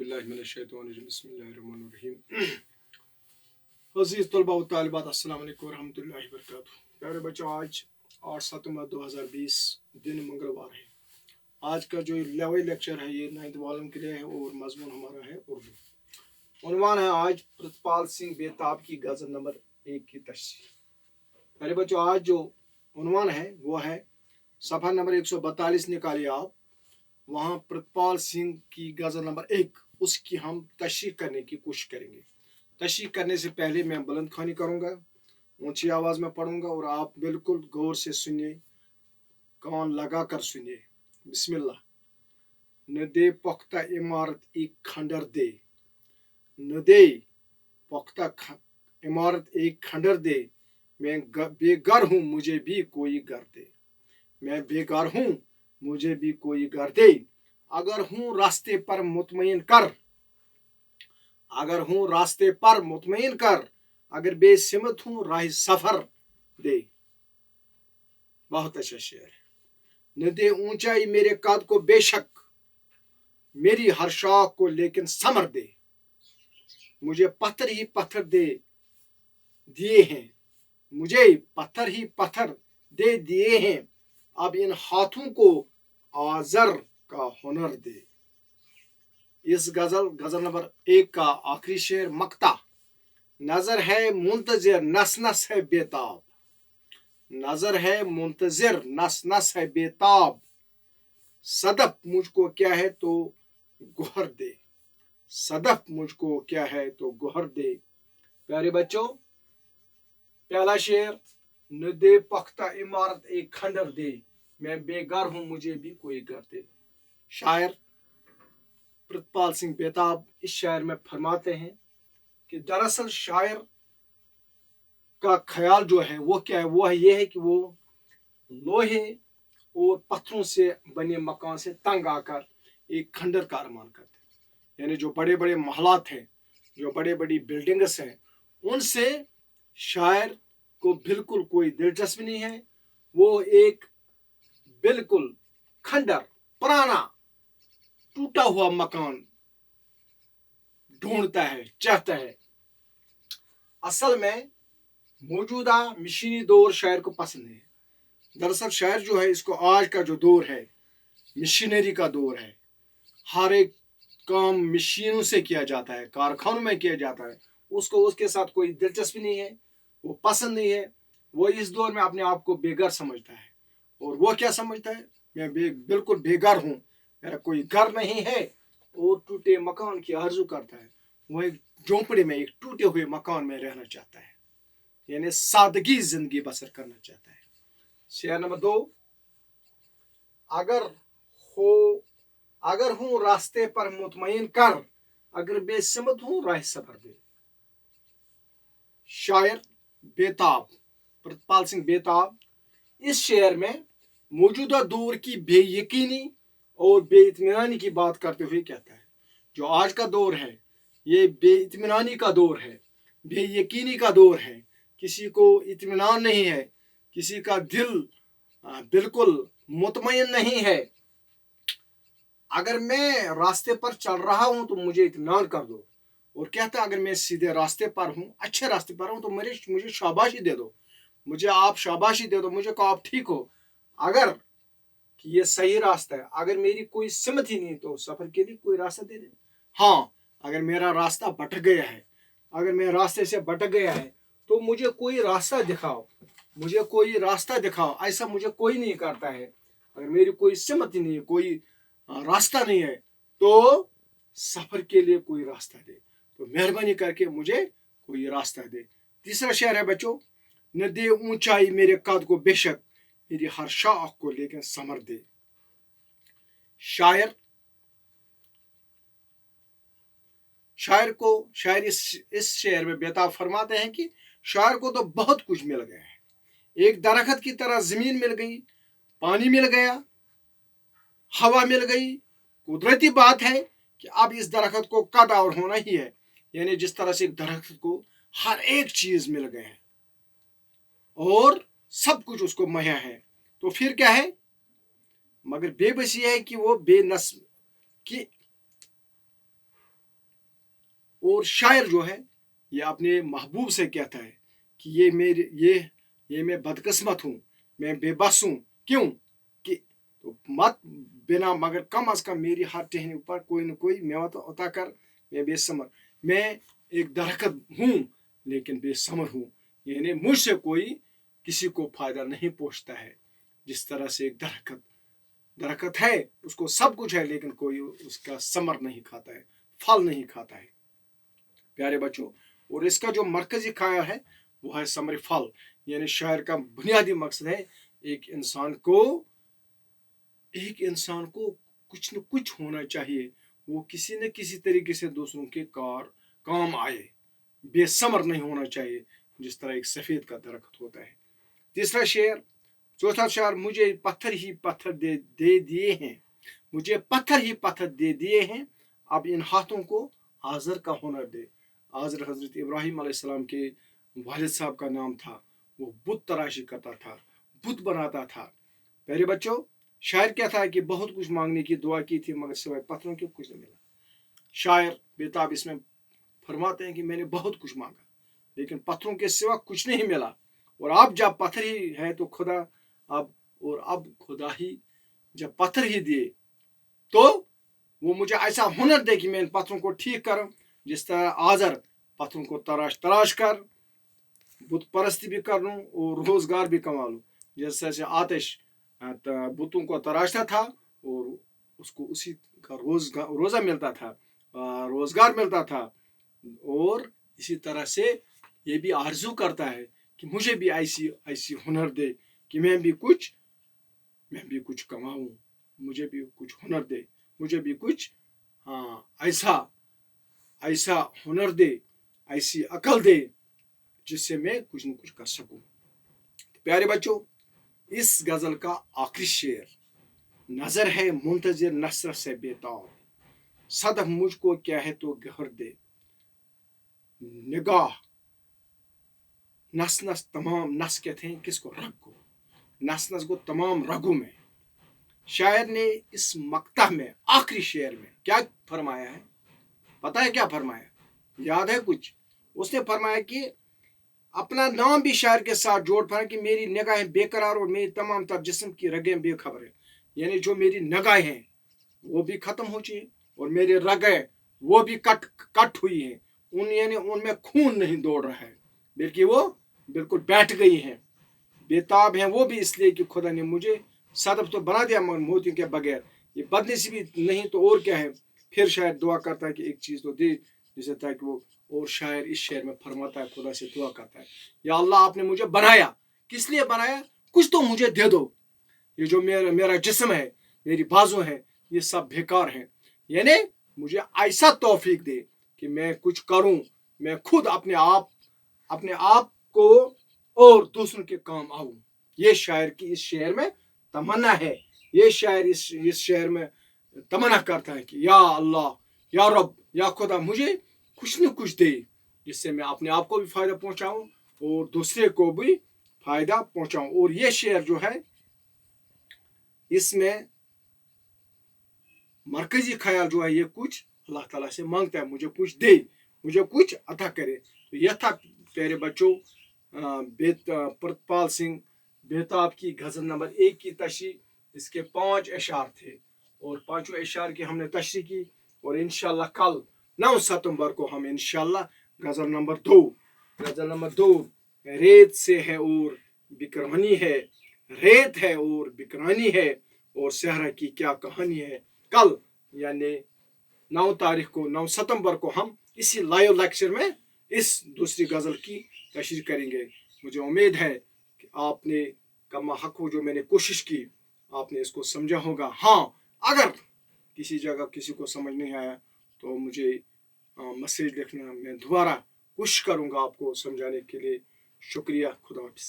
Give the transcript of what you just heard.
बिस्मिल्लाहिर्रहमानिर्रहीम बिस्मिल्लाहिर्रहमानिर्रहीम। अज़ीज़ तलबा व तालिबात, अस्सलाम वालेकुम रहमतुल्लाहि व बरकातुहू। प्यारे बच्चों, आज 8 सितंबर 2020 दिन मंगलवार है। आज का जो लेवल लेक्चर है ये 9th वालम के लिए है और मजमून हमारा है उर्दू। उन्वान है आज प्रितपाल सिंह बेताब की गज़ल नंबर 1 की तशरीह। प्यारे बच्चों, आज जो उन्वान है वो है सफ़ा नंबर 142 निकालिए आप। वहाँ प्रितपाल सिंह की गज़ल नंबर 1 उसकी हम तशरीह करने की कोशिश करेंगे। तशरीह करने से पहले मैं बुलंद ख़्वानी करूँगा, ऊंची आवाज़ में पढ़ूंगा और आप बिल्कुल गौर से सुनिए, कान लगा कर सुनिए। बिस्मिल्लाह। न दे पुख्ता इमारत एक खंडर दे, न दे पुख्ता इमारत एक खंडर दे। मैं बेघर हूँ मुझे भी कोई घर दे, मैं बेघर हूँ मुझे भी कोई घर दे। अगर हूँ रास्ते पर मुतमईन कर, अगर हूँ रास्ते पर मुतमईन कर, अगर बेसिमत हूँ राह सफर दे। बहुत अच्छा शेर है। न दे ऊंचाई मेरे कद को बेशक, मेरी हर शाख को लेकिन समर दे। मुझे पत्थर ही पत्थर दे दिए हैं, मुझे पत्थर ही पत्थर दे दिए हैं। अब इन हाथों को आजर का हुनर दे। इस गजल नंबर 1 का आखिरी शेर मक्ता। नजर है मुंतजिर नस नस है बेताब, नजर है मुंतजिर नस नस है बेताब। सदफ मुझको क्या है तो गुहर दे, सदफ मुझको क्या है तो गुहर दे। प्यारे बच्चों, पहला शेर, न दे पुख्ता इमारत एक खंडर दे, मैं बेघर हूं मुझे भी कोई घर दे। शायर प्रितपाल सिंह बेताब इस शायर में फरमाते हैं कि दरअसल शायर का ख्याल जो है वो क्या है, वो है ये है कि वो लोहे और पत्थरों से बने मकान से तंग आकर एक खंडर का अरमान करते हैं। यानी जो बड़े बड़े महलात हैं, जो बड़े बड़ी बिल्डिंग्स हैं, उनसे शायर को बिल्कुल कोई दिलचस्पी नहीं है। वो एक बिल्कुल खंडर, पुराना टूटा हुआ मकान ढूंढता है, चाहता है। असल में मौजूदा मशीनी दौर शायर को पसंद है। दरअसल शायर जो है, इसको आज का जो दौर है मशीनरी का दौर है। हर एक काम मशीनों से किया जाता है, कारखानों में किया जाता है। उसको उसके साथ कोई दिलचस्पी नहीं है, वो पसंद नहीं है। वो इस दौर में अपने आप को बेघर समझता है। और वो क्या समझता है, मैं बिल्कुल बेघर हूँ, मेरा कोई घर नहीं है और टूटे मकान की आरज़ू करता है। वो एक झोंपड़े में, एक टूटे हुए मकान में रहना चाहता है, यानी सादगी जिंदगी बसर करना चाहता है। शेर नंबर 2, अगर हूँ रास्ते पर मुतमईन कर, अगर बेसिमत हूँ राह सफर दे। शायर बेताब प्रितपाल सिंह बेताब इस शेर में मौजूदा दौर की बेयकीनी और बेइत्मीनानी की बात करते हुए कहता है, जो आज का दौर है ये बेइत्मीनानी का दौर है, बेयकीनी का दौर है। किसी को इत्मीनान नहीं है, किसी का दिल बिल्कुल मुतमईन नहीं है। अगर मैं रास्ते पर चल रहा हूं तो मुझे इत्मीनान कर दो। और कहता है, अगर मैं सीधे रास्ते पर हूं, अच्छे रास्ते पर हूं, तो मुझे शाबाशी दे दो, मुझे आप शाबाशी दे दो, मुझे कहो आप ठीक हो। अगर कि ये सही रास्ता है, अगर मेरी कोई सिमत ही नहीं तो सफर के लिए कोई रास्ता दे दे। हाँ, अगर मेरा रास्ता भटक गया है, अगर मैं रास्ते से भटक गया है तो मुझे कोई रास्ता दिखाओ, मुझे कोई रास्ता दिखाओ। ऐसा मुझे कोई नहीं करता है। अगर मेरी कोई सिमत ही नहीं है, कोई रास्ता नहीं है, तो सफर के लिए कोई रास्ता दे, तो मेहरबानी करके मुझे कोई रास्ता दे। तीसरा शेर है बच्चों, न दे ऊंचाई मेरे कद को बेशक, मेरी हर शाख को लेकिन समर दे। शायर इस शेर में बेताब फरमाते हैं कि शायर को तो बहुत कुछ मिल गया है। एक दरख्त की तरह जमीन मिल गई, पानी मिल गया, हवा मिल गई। कुदरती बात है कि अब इस दरख्त को कद और होना ही है। यानी जिस तरह से एक दरख्त को हर एक चीज मिल गया है और सब कुछ उसको मुहैया है, तो फिर क्या है, मगर बेबसी है कि वो बेनस की اور شاعر جو ہے یہ اپنے محبوب سے کہتا ہے کہ یہ میں بدقسمت ہوں، میں بے بس ہوں، کیوں کہ تو مت بنا مگر کم از کم میری ہر ٹہنی پر کوئی نہ کوئی میوہ تو عطا کر، میں بے ثمر، میں ایک درخت ہوں لیکن بے ثمر ہوں، یعنی مجھ سے کوئی کسی کو فائدہ نہیں پہنچتا ہے، جس طرح سے ایک درخت ہے، اس کو سب کچھ ہے لیکن کوئی اس کا ثمر نہیں کھاتا ہے، پھل نہیں کھاتا ہے پیارے بچوں۔ اور اس کا جو مرکزی خیال ہے وہ ہے ثمر پھل، یعنی شاعر کا بنیادی مقصد ہے ایک انسان کو کچھ نہ کچھ ہونا چاہیے، وہ کسی نہ کسی طریقے سے دوسروں کے کام آئے، بے ثمر نہیں ہونا چاہیے جس طرح ایک سفید کا درخت ہوتا ہے۔ تیسرا شعر، چوتھا شعر، مجھے پتھر ہی پتھر دے دیے ہیں، مجھے پتھر ہی پتھر دے دیے ہیں، اب ان ہاتھوں کو آزر کا ہنر دے۔ آزر حضرت ابراہیم علیہ السلام کے والد صاحب کا نام تھا، وہ بت تراشی کرتا تھا، بت بناتا تھا۔ پیارے بچوں، شاعر کیا تھا کہ بہت کچھ مانگنے کی دعا کی تھی مگر سوائے پتھروں کے کچھ نہیں ملا۔ شاعر بیتاب اس میں فرماتے ہیں کہ میں نے بہت کچھ مانگا لیکن پتھروں کے سوا کچھ نہیں ملا، اور اب جب پتھر ہی ہے تو اب خدا ہی جب پتھر ہی دیے تو وہ مجھے ایسا ہنر دے کہ میں ان پتھروں کو ٹھیک کروں، جس طرح آزر پتھروں کو تراش کر بت پرستی بھی کر لوں اور روزگار بھی کما لوں، جیسے آتش بتوں کو تراشتا تھا اور اس کو اسی کا روزہ ملتا تھا، روزگار ملتا تھا، اور اسی طرح سے یہ بھی آرزو کرتا ہے کہ مجھے بھی ایسی ہنر دے کہ میں بھی کچھ کماؤں، مجھے بھی کچھ ہنر دے، مجھے بھی کچھ ایسا ہنر دے، ایسی عقل دے جس سے میں کچھ نہ کچھ کر سکوں۔ پیارے بچوں، اس غزل کا آخری شعر، نظر ہے منتظر نصرت سے بیتاب، صدف مجھ کو کیا ہے تو گہر دے، نگاہ نس تمام نس کہتے ہیں کس کو؟ رگ کو، نس کو تمام رگوں میں۔ شاعر نے اس مقطع میں آخری شعر میں کیا فرمایا ہے؟ پتہ ہے کیا فرمایا؟ یاد ہے کچھ؟ اس نے فرمایا کہ اپنا نام بھی شاعر کے ساتھ جوڑ پڑا کہ میری نگاہیں بے قرار اور میری تمام تر جسم کی رگیں بے خبر ہیں، یعنی جو میری نگاہیں ہیں وہ بھی ختم ہو چکی ہیں اور میری رگیں وہ بھی کٹ ہوئی ہیں، ان میں خون نہیں دوڑ رہا ہے بلکہ وہ بالکل بیٹھ گئی ہیں، بیتاب ہیں وہ بھی اس لیے کہ خدا نے مجھے صدف تو بنا دیا مگر موتیوں کے بغیر، یہ بدنصیبی نہیں تو اور کیا ہے۔ پھر شاید دعا کرتا ہے کہ ایک چیز تو دے جسے تاکہ وہ، اور شاعر اس شعر میں فرماتا ہے، خدا سے دعا کرتا ہے، یا اللہ آپ نے مجھے بنایا، کس لیے بنایا؟ کچھ تو مجھے دے دو، یہ جو میرا جسم ہے، میری بازو ہے، یہ سب بیکار ہیں، یعنی مجھے ایسا توفیق دے کہ میں کچھ کروں، میں خود اپنے آپ کو اور دوسروں کے کام آؤں۔ یہ شاعر کی اس شعر میں تمنا ہے، یہ شاعر اس شعر میں تمنا کرتا ہے کہ یا اللہ، یا رب، یا خدا مجھے کچھ نہ کچھ دے جس سے میں اپنے آپ کو بھی فائدہ پہنچاؤں اور دوسرے کو بھی فائدہ پہنچاؤں۔ اور یہ شعر جو ہے اس میں مرکزی خیال جو ہے یہ کچھ اللہ تعالیٰ سے مانگتا ہے، مجھے کچھ دے، مجھے کچھ عطا کرے۔ تو یہ تھا پیارے بچوں پرتپال سنگھ بیتاب کی غزل نمبر 1 کی تشریح۔ اس کے 5 اشعار تھے اور 5 اشعار کی ہم نے تشریح کی، اور انشاءاللہ کل 9 ستمبر کو ہم انشاءاللہ غزل نمبر 2 ریت سے ہے اور بکرانی ہے، ریت ہے اور بکرانی ہے اور صحرا کی کیا کہانی ہے، کل یعنی 9 ستمبر کو ہم اسی لائیو لیکچر میں اس دوسری غزل کی تشریح کریں گے۔ مجھے امید ہے کہ آپ نے کما حق ہو جو میں نے کوشش کی آپ نے اس کو سمجھا ہوگا۔ ہاں، اگر کسی جگہ کسی کو سمجھ نہیں آیا تو مجھے میسیج لکھنا، میں دوبارہ کوشش کروں گا آپ کو سمجھانے کے لیے۔ شکریہ، خدا حافظ۔